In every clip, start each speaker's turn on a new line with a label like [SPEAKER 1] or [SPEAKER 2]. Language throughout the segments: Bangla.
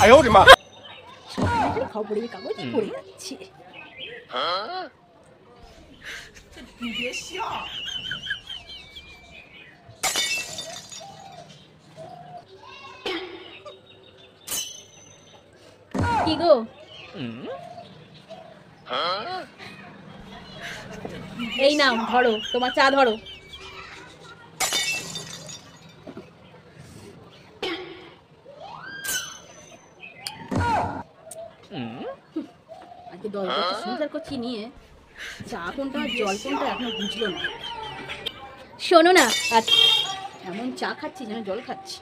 [SPEAKER 1] 哎呦我的妈！
[SPEAKER 2] খবরের কাগজ পড়ে যাচ্ছে। কি গো এই নাও ধরো তোমার চা ধরো। আজকে 10 বছর সংসার করছি নিয়ে চা কোনটা আর জল কোনটা এখনো বুঝলো না। শোনো না আর এমন চা খাচ্ছি যেন জল খাচ্ছি।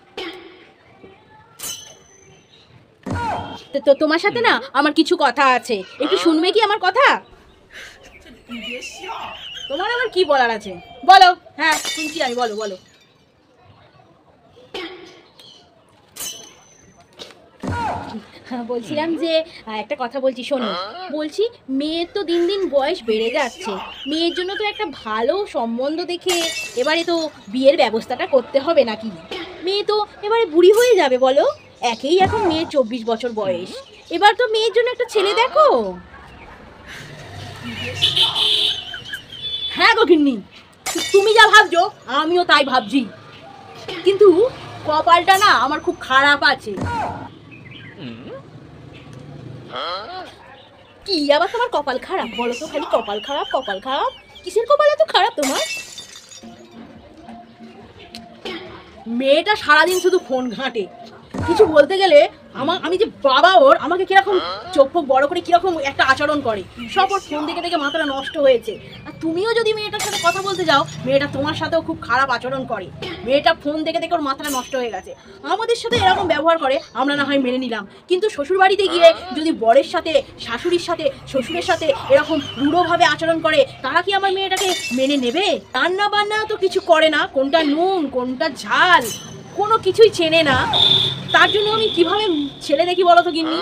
[SPEAKER 2] তো তোমার সাথে না আমার কিছু কথা আছে, একটু শুনবে কি আমার কথা? তোমার আবার কি বলার আছে বলো। হ্যাঁ শুনছি আমি, বলো বলো। বলছিলাম যে একটা কথা বলছি শোনো। বলছি মেয়ের তো দিন দিন বয়স বেড়ে যাচ্ছে, মেয়ের জন্য তো একটা ভালো সম্বন্ধ দেখে এবারে তো বিয়ের ব্যবস্থাটা করতে হবে নাকি? মেয়ে তো এবারে বুড়ি হয়ে যাবে বলো। একেই এখন মেয়ের 24 বছর বয়স, এবার তো মেয়ের জন্য একটা ছেলে দেখো। হ্যাঁ গো গিন্নি, তুমি যা ভাবছো আমিও তাই ভাবছি, কিন্তু কপালটা না আমার খুব খারাপ আছে। কি আবার তোমার কপাল খারাপ বলো তো? খালি কপাল খারাপ কপাল খারাপ, কিসের কপাল এত খারাপ তোমার? মেয়েটা সারাদিন শুধু ফোন ঘাঁটে, কিছু বলতে গেলে আমি যে বাবা ওর, আমাকে কিরকম চোখ ফোক বড় করে কিরকম একটা আচরণ করে, সব ওর ফোন দেখে দেখে মাথাটা নষ্ট হয়েছে। আর তুমিও যদি মেয়েটার সাথে কথা বলতে যাও, মেয়েটা তোমার সাথেও খুব খারাপ আচরণ করে। মেয়েটা ফোন দেখে দেখে ওর মাথাটা নষ্ট হয়ে গেছে। আমাদের সাথে এরকম ব্যবহার করে আমরা না হয় মেনে নিলাম, কিন্তু শ্বশুর বাড়িতে গিয়ে যদি বরের সাথে, শাশুড়ির সাথে, শ্বশুরের সাথে এরকম রূঢ়ভাবে আচরণ করে, তারা কি আমার মেয়েটাকে মেনে নেবে? রান্না বান্না তো কিছু করে না, কোনটা নুন কোনটা ঝাল কোনো কিছুই চেনে না, তার জন্য আমি কিভাবে ছেলে দেখি বলো তো গিন্নি?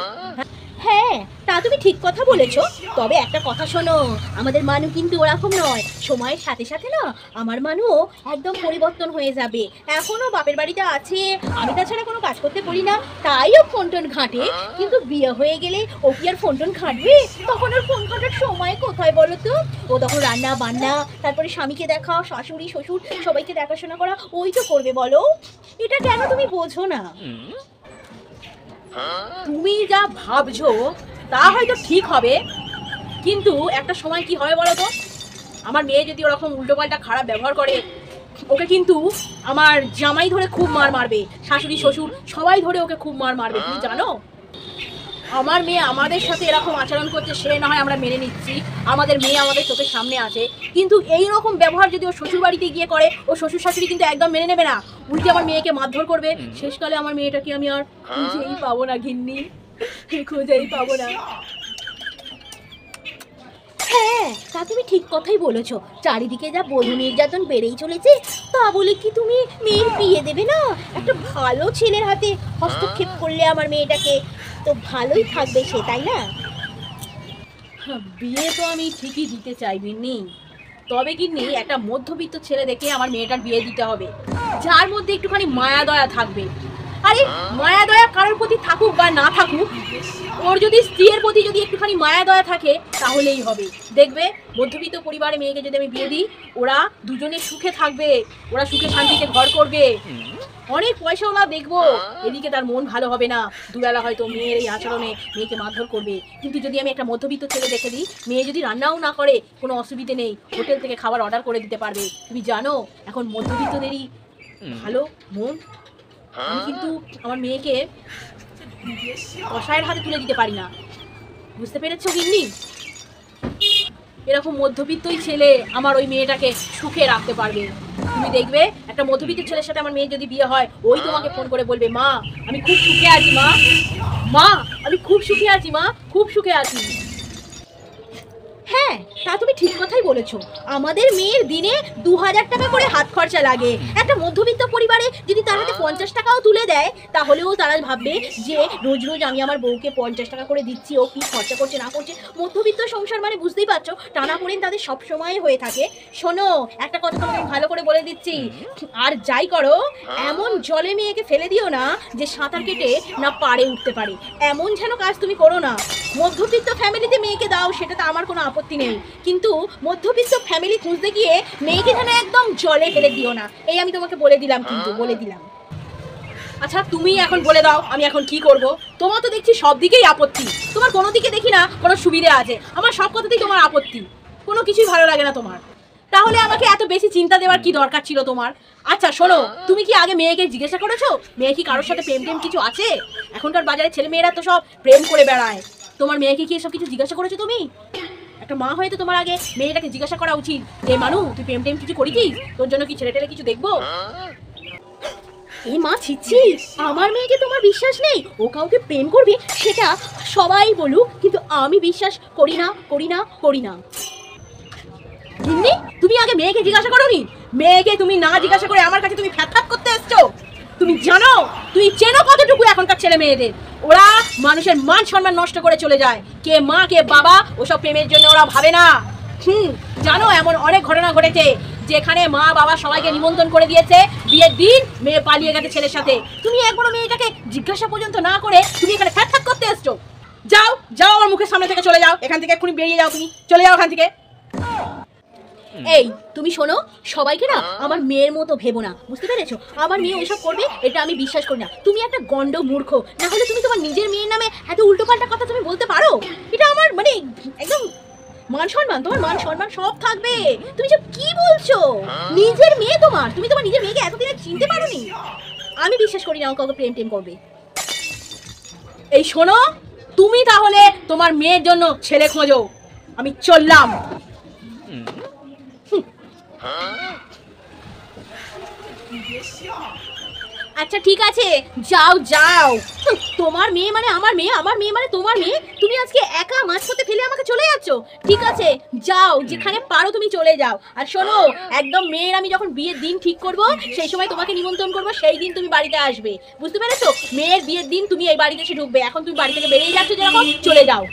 [SPEAKER 2] হ্যাঁ তা তুমি ঠিক কথা বলেছো, তবে একটা কথা শোনো, আমাদের মানু কিন্তু ওরকম নয়। সময়ের সাথে সাথে না আমার মানুও একদম পরিবর্তন হয়ে যাবে। এখনো বাপের বাড়িতে আছে, আমি তাছাড়া কোনো কাজ করতে পারি না, তাইও ফোন টোন ঘাঁটে। কিন্তু বিয়ে হয়ে গেলে ও কি আর ফোন টোন ঘাঁটবে? তখন ওর ফোন ঘাঁটার সময় কোথায় বলো তো? ও তখন রান্না বান্না, তারপরে স্বামীকে দেখা, শাশুড়ি শ্বশুর সবাইকে দেখাশোনা করা ওই তো করবে বলো। এটা কেন তুমি বোঝো না? তুমি যা ভাবছো তা হয়তো ঠিক হবে, কিন্তু একটা সময় কি হয় বলো তো, আমার মেয়ে যদি ওরকম উল্টোপাল্টা খারাপ ব্যবহার করে, ওকে কিন্তু আমার জামাই ধরে খুব মার মারবে, শাশুড়ি শ্বশুর সবাই ধরে ওকে খুব মার মারবে। তুমি জানো আমার মেয়ে আমাদের সাথে এরকম আচরণ করছে, সে না হয় আমরা মেনে নিচ্ছি, আমাদের মেয়ে আমাদের চোখের সামনে আছে, কিন্তু এই রকম ব্যবহার যদি ও শ্বশুর বাড়িতে গিয়ে করে, ও শ্বশুর শাশুড়ি কিন্তু একদম মেনে নেবে না, উল্টে আমার মেয়েকে মারধর করবে। শেষকালে আমার মেয়েটাকে আমি আর খুঁজেই পাবো না গিন্নি, খুঁজেই পাবো না। হ্যাঁ তা তুমি ঠিক কথাই বলেছো, চারিদিকে যা বধূ নির্যাতন বেড়েই চলেছে, তা বলে কি তুমি মেয়ের বিয়ে দেবে না? একটা ভালো ছেলের হাতে হস্তক্ষেপ করলে আমার মেয়েটাকে তো ভালোই থাকবে সে, তাই না? বিয়ে তো আমি ঠিকই দিতে চাই বিন্নি, তবে কিন্তু একটা মধ্যবিত্ত ছেলে দেখে আমার মেয়েটার বিয়ে দিতে হবে, যার মধ্যে একটুখানি মায়া দয়া থাকবে। আরে মায়া দয়া কারোর প্রতি থাকুক বা না থাকুক, ওর যদি স্ত্রীর প্রতি যদি একটুখানি মায়া দয়া থাকে তাহলেই হবে। দেখবে মধ্যবিত্ত পরিবারে মেয়েকে যদি আমি বিয়ে দিই, ওরা দুজনে সুখে থাকবে, ওরা সুখে শান্তিতে ঘর করবে, অনেক পয়সাওয়ালা দেখবো, এদিকে তার মন ভালো হবে না, দুবেলা হয়তো মেয়ের এই আচরণে মেয়েকে মারধর করবে। কিন্তু যদি আমি একটা মধ্যবিত্ত ছেলে দেখে দিই, মেয়ে যদি রান্নাও না করে কোনো অসুবিধে নেই, হোটেল থেকে খাবার অর্ডার করে দিতে পারবে। তুমি জানো এখন মধ্যবিত্তদেরই ভালো মন, আমি কিন্তু আমার মেয়েকে কসাইয়ের হাতে তুলে দিতে পারি না, বুঝতে পেরেছো গিন্নি? এরকম মধ্যবিত্তই ছেলে আমার ওই মেয়েটাকে সুখে রাখতে পারবে। তুমি দেখবে একটা মধ্যবিত্ত ছেলের সাথে আমার মেয়ে যদি বিয়ে হয়, ওই তোমাকে ফোন করে বলবে, মা আমি খুব সুখে আছি, মা মা আমি খুব সুখে আছি, মা খুব সুখে আছি। হ্যাঁ, তা তুমি ঠিক কথাই বলেছো। আমাদের মেয়ের দিনে 2000 টাকা করে হাত খরচা লাগে। একটা মধ্যবিত্ত পরিবারে যদি তার হাতে 50 টাকাও তুলে দেয়, তাহলেও তারা ভাববে যে রোজ রোজ আমি আমার বউকে 50 টাকা করে দিচ্ছি, ও কি খরচা করছে না করছে। মধ্যবিত্ত সংসার মানে বুঝতেই পারছো, টানাপোড়েন তাদের সবসময় হয়ে থাকে। শোনো, একটা কথা তোমাকে ভালো করে বলে দিচ্ছি, আর যাই করো এমন জলে মেয়েকে ফেলে দিও না যে সাঁতার কেটে না পাড়ে উঠতে পারে। এমন যেন কাজ তুমি করো না। মধ্যবিত্ত ফ্যামিলিতে মেয়েকে দাও, সেটাতে আমার কোনো আপত্তি নেই, কিন্তু মধ্যবিত্ত ফ্যামিলি খুঁজতে গিয়ে মেয়েকে যেন একদম জলে ফেলে দিও না, এই আমি তোমাকে বলে দিলাম, কিন্তু বলে দিলাম। আচ্ছা তুমি এখন বলে দাও আমি এখন কি করব? তোমার তো দেখছি সব দিকেই আপত্তি, তোমার কোনো দিকে দেখি না কোনো সুবিধা আছে। আমার সব কথাতেই তোমার আপত্তি, কোনো কিছুই ভালো লাগে না তোমার। তাহলে আমাকে এত বেশি চিন্তা দেওয়ার কি দরকার ছিল তোমার? আচ্ছা শোনো, তুমি কি আগে মেয়েকে জিজ্ঞাসা করেছো মেয়ে কি কারোর সাথে প্রেম টেম কিছু আছে? এখনকার বাজারে ছেলে মেয়েরা তো সব প্রেম করে বেড়ায়। তোমার মেয়েকে কি এসব কিছু জিজ্ঞাসা করেছো তুমি? একটা মা হয়ে তো তোমার আগে মেয়েটাকে জিজ্ঞাসা করা উচিত যে মানু তুই প্রেম টেম কিছু করেছিস, তোর জন্য কি ছেলে টেলে কিছু দেখবো? এই মা ছিচ্ছি, আমার মেয়েকে তোমার বিশ্বাস নেই ও কাউকে প্রেম করবে? সেটা সবাই বলুক, কিন্তু আমি বিশ্বাস করি না করি না করি না। গিন্নি, তুমি আগে মেয়েকে জিজ্ঞাসা করোনি? মেয়েকে তুমি না জিজ্ঞাসা করে আমার কাছে তুমি ফ্যাট করতে এসছো? তুমি জানো, তুমি চেনো কতটুকু এখনকার ছেলে মেয়েদের? ওরা মানুষের মান সম্মান নষ্ট করে চলে যায়, কে মা কে বাবা ওসব প্রেমের জন্য ওরা ভাবে না। জানো এমন অনেক ঘটনা ঘটেছে যেখানে মা বাবা সবাইকে নিমন্ত্রণ করে দিয়েছে, বিয়ের দিন মেয়ে পালিয়ে গেছে ছেলের সাথে। তুমি একবারও মেয়েটাকে জিজ্ঞাসা পর্যন্ত না করে তুমি এখানে ফ্যাট করতে এসছো। যাও যাও, আমার মুখের সামনে থেকে চলে যাও, এখান থেকে এক্ষুনি বেরিয়ে যাও, তুমি চলে যাও এখান থেকে। এই তুমি শোনো, সবাইকে না আমার মেয়ের মতো ভেবো না, বুঝতে পেরেছো? আমার মেয়ে ওইসব করবে এটা আমি বিশ্বাস করি না। তুমি একটা গন্ড মূর্খ, না হলে তুমি তোমার নিজের মেয়ের নামে এত উল্টোপাল্টা কথা তুমি বলতে পারো? এটা আমার মানে একদম মান সম্মান, তোমার মান সম্মান সব থাকবে। তুমি সব কি বলছো? নিজের মেয়ে তোমার, তুমি তোমার নিজের মেয়েকে এতদিনে চিনতে পারোনি? আমি বিশ্বাস করি না ও কাউকে প্রেম টেম করবে। এই শোনো, তুমি তাহলে তোমার মেয়ের জন্য ছেলে খোঁজো, আমি চললাম। আচ্ছা ঠিক আছে, যাও যাও। তোমার মেয়ে মানে আমার মেয়ে, আমার মেয়ে মানে তোমার মেয়ে। তুমি আজকে একা মাঝপথে ফেলে আমাকে চলে যাচ্ছ? ঠিক আছে যাও, যেখানে পারো তুমি চলে যাও। আর শোনো, একদম মেয়ের আমি যখন বিয়ের দিন ঠিক করব সেই সময় তোমাকে নিমন্ত্রণ করবো, সেই দিন তুমি বাড়িতে আসবে, বুঝতে পেরেছো? মেয়ের বিয়ের দিন তুমি এই বাড়িতে এসে ঢুকবে। এখন তুমি বাড়ি থেকে বেরিয়ে যাচ্ছ যেরকম, চলে যাও।